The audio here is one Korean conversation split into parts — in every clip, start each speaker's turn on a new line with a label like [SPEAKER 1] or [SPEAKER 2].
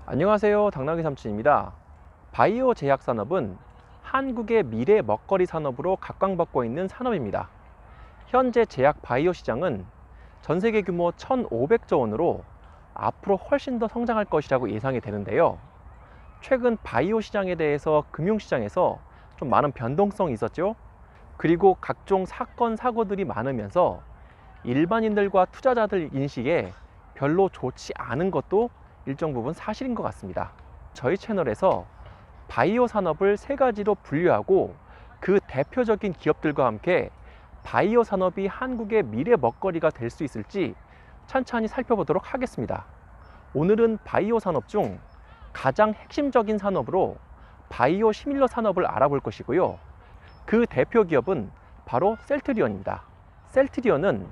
[SPEAKER 1] 안녕하세요, 당나귀 삼촌입니다. 바이오 제약 산업은 한국의 미래 먹거리 산업으로 각광받고 있는 산업입니다. 현재 제약 바이오 시장은 전 세계 규모 1,500조 원으로 앞으로 훨씬 더 성장할 것이라고 예상이 되는데요. 최근 바이오 시장에 대해서 금융시장에서 좀 많은 변동성이 있었죠. 그리고 각종 사건, 사고들이 많으면서 일반인들과 투자자들 인식에 별로 좋지 않은 것도 일정 부분 사실인 것 같습니다. 저희 채널에서 바이오 산업을 세 가지로 분류하고 그 대표적인 기업들과 함께 바이오 산업이 한국의 미래 먹거리가 될 수 있을지 천천히 살펴보도록 하겠습니다. 오늘은 바이오 산업 중 가장 핵심적인 산업으로 바이오 시밀러 산업을 알아볼 것이고요. 그 대표 기업은 바로 셀트리온입니다. 셀트리온은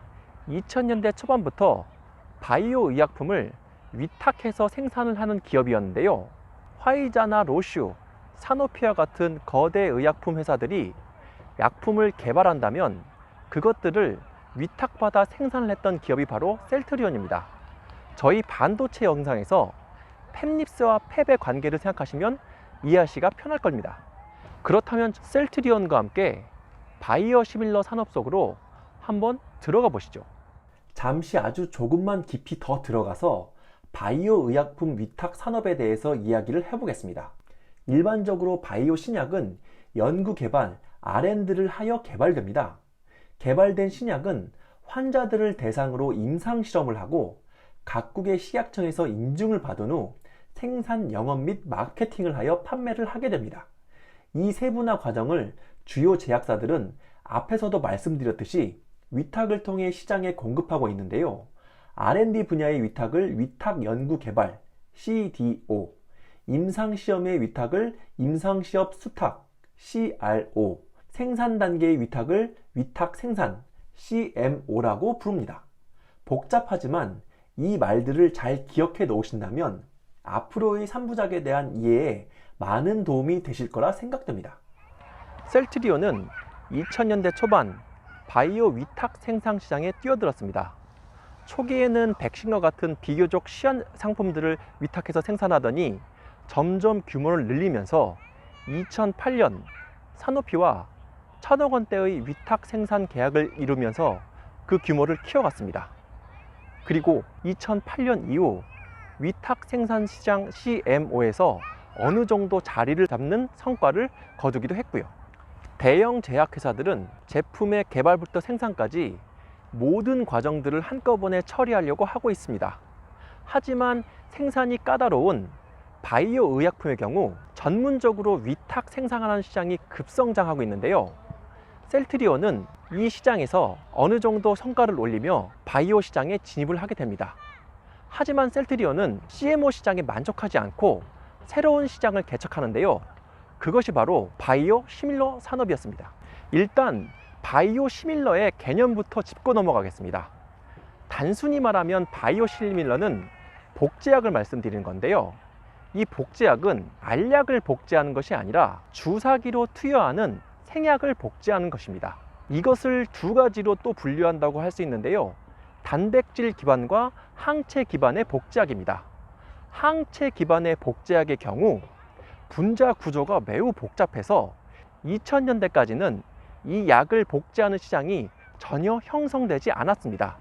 [SPEAKER 1] 2000년대 초반부터 바이오 의약품을 위탁해서 생산을 하는 기업이었는데요. 화이자나 로슈, 사노피와 같은 거대 의약품 회사들이 약품을 개발한다면 그것들을 위탁받아 생산을 했던 기업이 바로 셀트리온입니다. 저희 반도체 영상에서 팹립스와 팹의 관계를 생각하시면 이해하시기가 편할 겁니다. 그렇다면 셀트리온과 함께 바이오 시밀러 산업 속으로 한번 들어가 보시죠. 잠시 아주 조금만 깊이 더 들어가서 바이오 의약품 위탁 산업에 대해서 이야기를 해보겠습니다. 일반적으로 바이오 신약은 연구 개발, R&D를 하여 개발됩니다. 개발된 신약은 환자들을 대상으로 임상 실험을 하고 각국의 식약청에서 인증을 받은 후 생산, 영업 및 마케팅을 하여 판매를 하게 됩니다. 이 세분화 과정을 주요 제약사들은 앞에서도 말씀드렸듯이 위탁을 통해 시장에 공급하고 있는데요. R&D 분야의 위탁을 위탁연구개발 CDO, 임상시험의 위탁을 임상시업 수탁 CRO, 생산 단계의 위탁을 위탁생산 CMO라고 부릅니다. 복잡하지만 이 말들을 잘 기억해 놓으신다면 앞으로의 3부작에 대한 이해에 많은 도움이 되실 거라 생각됩니다. 셀트리온은 2000년대 초반 바이오 위탁 생산 시장에 뛰어들었습니다. 초기에는 백신과 같은 비교적 쉬운 상품들을 위탁해서 생산하더니 점점 규모를 늘리면서 2008년 사노피와 1,000억 원대의 위탁 생산 계약을 이루면서 그 규모를 키워갔습니다. 그리고 2008년 이후 위탁 생산 시장 CMO에서 어느 정도 자리를 잡는 성과를 거두기도 했고요. 대형 제약회사들은 제품의 개발부터 생산까지 모든 과정들을 한꺼번에 처리하려고 하고 있습니다. 하지만 생산이 까다로운 바이오 의약품의 경우 전문적으로 위탁 생산하는 시장이 급성장하고 있는데요. 셀트리온은 이 시장에서 어느 정도 성과를 올리며 바이오 시장에 진입을 하게 됩니다. 하지만 셀트리온은 CMO 시장에 만족하지 않고 새로운 시장을 개척하는데요. 그것이 바로 바이오 시밀러 산업이었습니다. 일단 바이오 시밀러의 개념부터 짚고 넘어가겠습니다. 단순히 말하면 바이오 시밀러는 복제약을 말씀드리는 건데요. 이 복제약은 알약을 복제하는 것이 아니라 주사기로 투여하는 생약을 복제하는 것입니다. 이것을 두 가지로 또 분류한다고 할 수 있는데요. 단백질 기반과 항체 기반의 복제약입니다. 항체 기반의 복제약의 경우 분자 구조가 매우 복잡해서 2000년대까지는 이 약을 복제하는 시장이 전혀 형성되지 않았습니다.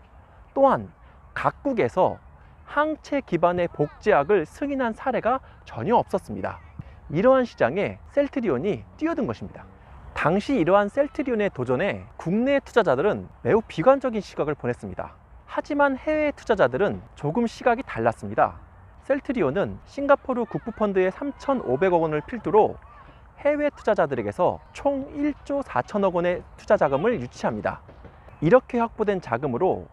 [SPEAKER 1] 또한 각국에서 항체 기반의 복제약을 승인한 사례가 전혀 없었습니다. 이러한 시장에 셀트리온이 뛰어든 것입니다. 당시 이러한 셀트리온의 도전에 국내 투자자들은 매우 비관적인 시각을 보냈습니다. 하지만 해외 투자자들은 조금 시각이 달랐습니다. 셀트리온은 싱가포르 국부펀드의 3,500억 원을 필두로 해외 투자자들에게서 총 1조 4천억 원의 투자 자금을 유치합니다. 이렇게 확보된 자금으로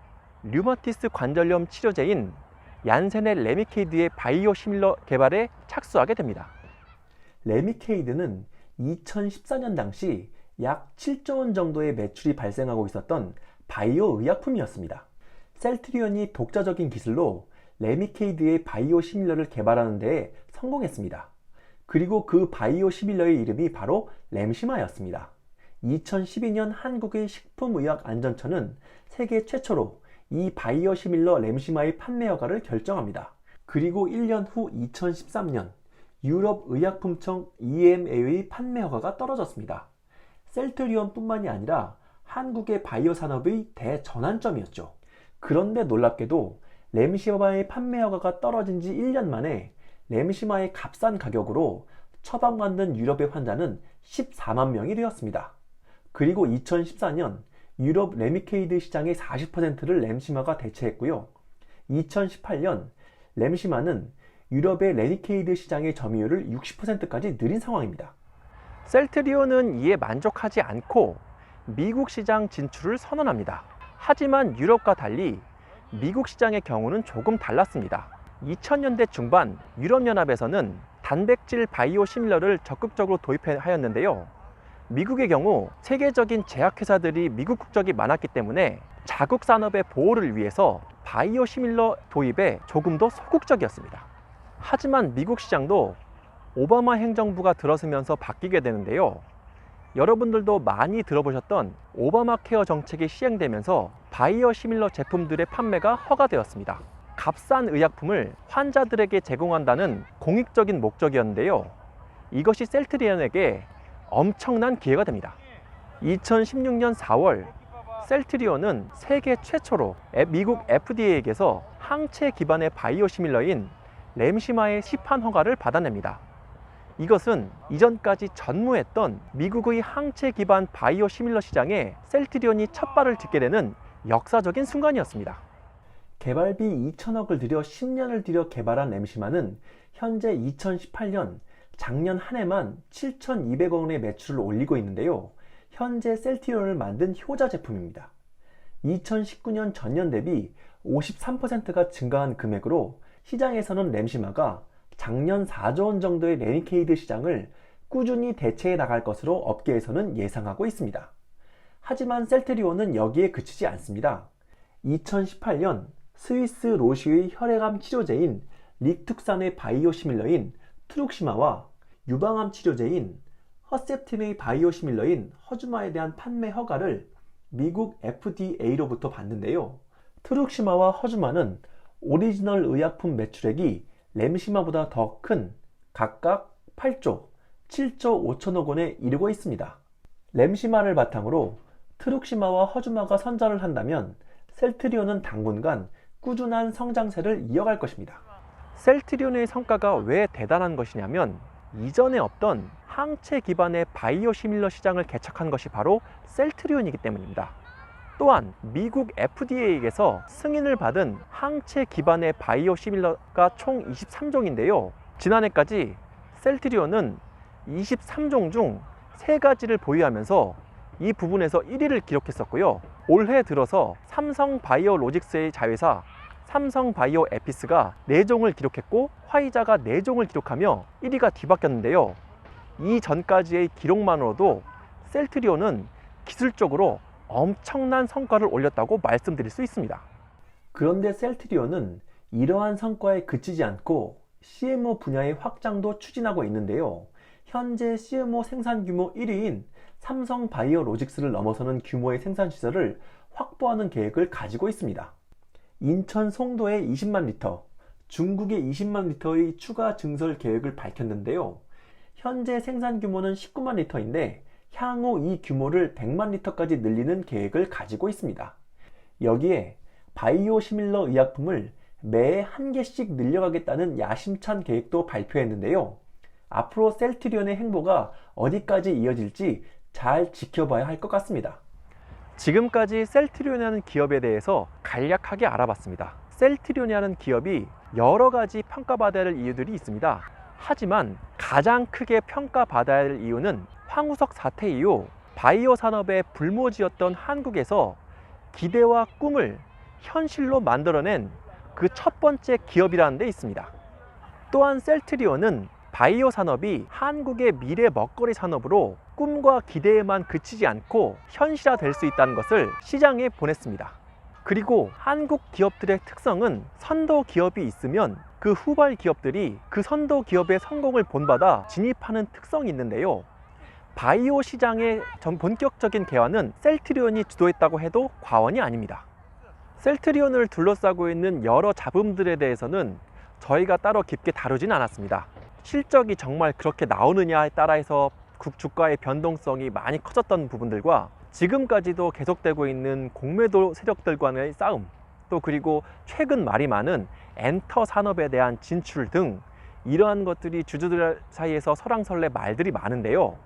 [SPEAKER 1] 류마티스 관절염 치료제인 얀센의 레미케이드의 바이오 시밀러 개발에 착수하게 됩니다. 레미케이드는 2014년 당시 약 7조 원 정도의 매출이 발생하고 있었던 바이오 의약품이었습니다. 셀트리온이 독자적인 기술로 레미케이드의 바이오 시밀러를 개발하는 데에 성공했습니다. 그리고 그 바이오 시밀러의 이름이 바로 램시마였습니다. 2012년 한국의 식품의약안전처는 세계 최초로 이 바이오 시밀러 램시마의 판매 허가를 결정합니다.
[SPEAKER 2] 그리고 1년 후 2013년 유럽 의약품청 EMA의 판매 허가가 떨어졌습니다. 셀트리온뿐만이 아니라 한국의 바이오 산업의 대전환점이었죠. 그런데 놀랍게도 램시마의 판매 허가가 떨어진 지 1년 만에 램시마의 값싼 가격으로 처방받는 유럽의 환자는 14만 명이 되었습니다. 그리고 2014년 유럽 레미케이드 시장의 40%를 램시마가 대체했고요. 2018년 램시마는 유럽의 레미케이드 시장의 점유율을 60%까지 늘린 상황입니다.
[SPEAKER 1] 셀트리온은 이에 만족하지 않고 미국 시장 진출을 선언합니다. 하지만 유럽과 달리 미국 시장의 경우는 조금 달랐습니다. 2000년대 중반 유럽연합에서는 단백질 바이오 시밀러를 적극적으로 도입하였는데요. 미국의 경우 세계적인 제약회사들이 미국 국적이 많았기 때문에 자국 산업의 보호를 위해서 바이오 시밀러 도입에 조금 더 소극적이었습니다. 하지만 미국 시장도 오바마 행정부가 들어서면서 바뀌게 되는데요. 여러분들도 많이 들어보셨던 오바마 케어 정책이 시행되면서 바이오 시밀러 제품들의 판매가 허가되었습니다. 값싼 의약품을 환자들에게 제공한다는 공익적인 목적이었는데요. 이것이 셀트리온에게 엄청난 기회가 됩니다. 2016년 4월 셀트리온은 세계 최초로 미국 FDA에게서 항체 기반의 바이오 시밀러인 램시마의 시판 허가를 받아냅니다. 이것은 이전까지 전무했던 미국의 항체 기반 바이오 시밀러 시장에 셀트리온이 첫 발을 딛게 되는 역사적인 순간이었습니다.
[SPEAKER 2] 개발비 2천억을 들여 10년을 들여 개발한 램시마는 현재 2018년 작년 한 해만 7,200억 원의 매출을 올리고 있는데요. 현재 셀트리온을 만든 효자 제품입니다. 2019년 전년 대비 53%가 증가한 금액으로 시장에서는 램시마가 작년 4조 원 정도의 레미케이드 시장을 꾸준히 대체해 나갈 것으로 업계에서는 예상하고 있습니다. 하지만 셀트리온은 여기에 그치지 않습니다. 2018년 스위스 로시의 혈액암 치료제인 릭툭산의 바이오 시밀러인 트룩시마와 유방암 치료제인 허셉틴의 바이오 시밀러인 허주마에 대한 판매 허가를 미국 FDA로부터 받는데요. 트룩시마와 허주마는 오리지널 의약품 매출액이 램시마보다 더 큰 각각 8조, 7조 5천억 원에 이르고 있습니다. 램시마를 바탕으로 트룩시마와 허주마가 선전을 한다면 셀트리온은 당분간 꾸준한 성장세를 이어갈 것입니다.
[SPEAKER 1] 셀트리온의 성과가 왜 대단한 것이냐면 이전에 없던 항체 기반의 바이오 시밀러 시장을 개척한 것이 바로 셀트리온이기 때문입니다. 또한 미국 FDA에게서 승인을 받은 항체 기반의 바이오 시밀러가 총 23종인데요. 지난해까지 셀트리온은 23종 중 3가지를 보유하면서 이 부분에서 1위를 기록했었고요. 올해 들어서 삼성 바이오로직스의 자회사 삼성 바이오 에피스가 4종을 기록했고 화이자가 4종을 기록하며 1위가 뒤바뀌었는데요. 이전까지의 기록만으로도 셀트리온은 기술적으로 엄청난 성과를 올렸다고 말씀드릴 수 있습니다.
[SPEAKER 2] 그런데 셀트리온은 이러한 성과에 그치지 않고 CMO 분야의 확장도 추진하고 있는데요. 현재 CMO 생산 규모 1위인 삼성 바이오로직스를 넘어서는 규모의 생산 시설을 확보하는 계획을 가지고 있습니다. 인천 송도에 20만 리터, 중국에 20만 리터의 추가 증설 계획을 밝혔는데요. 현재 생산 규모는 19만 리터인데 향후 이 규모를 100만 리터까지 늘리는 계획을 가지고 있습니다. 여기에 바이오 시밀러 의약품을 매해 1개씩 늘려가겠다는 야심찬 계획도 발표했는데요. 앞으로 셀트리온의 행보가 어디까지 이어질지 잘 지켜봐야 할 것 같습니다.
[SPEAKER 1] 지금까지 셀트리온이라는 기업에 대해서 간략하게 알아봤습니다. 셀트리온이라는 기업이 여러 가지 평가받아야 할 이유들이 있습니다. 하지만 가장 크게 평가받아야 할 이유는 황우석 사태 이후 바이오 산업의 불모지였던 한국에서 기대와 꿈을 현실로 만들어낸 그 첫 번째 기업이라는 데 있습니다. 또한 셀트리온은 바이오 산업이 한국의 미래 먹거리 산업으로 꿈과 기대에만 그치지 않고 현실화될 수 있다는 것을 시장에 보냈습니다. 그리고 한국 기업들의 특성은 선도 기업이 있으면 그 후발 기업들이 그 선도 기업의 성공을 본받아 진입하는 특성이 있는데요. 바이오 시장의 본격적인 개화는 셀트리온이 주도했다고 해도 과언이 아닙니다. 셀트리온을 둘러싸고 있는 여러 잡음들에 대해서는 저희가 따로 깊게 다루진 않았습니다. 실적이 정말 그렇게 나오느냐에 따라서 주가의 변동성이 많이 커졌던 부분들과 지금까지도 계속되고 있는 공매도 세력들과의 싸움, 또 그리고 최근 말이 많은 엔터 산업에 대한 진출 등 이러한 것들이 주주들 사이에서 설왕설래 말들이 많은데요.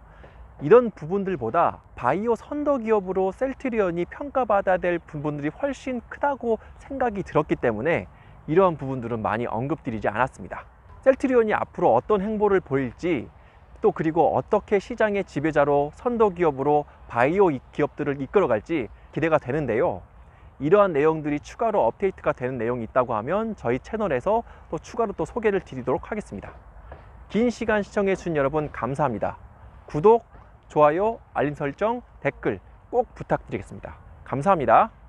[SPEAKER 1] 이런 부분들보다 바이오 선도 기업으로 셀트리온이 평가받아야 될 부분들이 훨씬 크다고 생각이 들었기 때문에 이러한 부분들은 많이 언급드리지 않았습니다. 셀트리온이 앞으로 어떤 행보를 보일지, 또 그리고 어떻게 시장의 지배자로 선도 기업으로 바이오 기업들을 이끌어갈지 기대가 되는데요. 이러한 내용들이 추가로 업데이트가 되는 내용이 있다고 하면 저희 채널에서 또 추가로 또 소개를 드리도록 하겠습니다. 긴 시간 시청해 주신 여러분 감사합니다. 구독, 좋아요, 알림 설정, 댓글 꼭 부탁드리겠습니다. 감사합니다.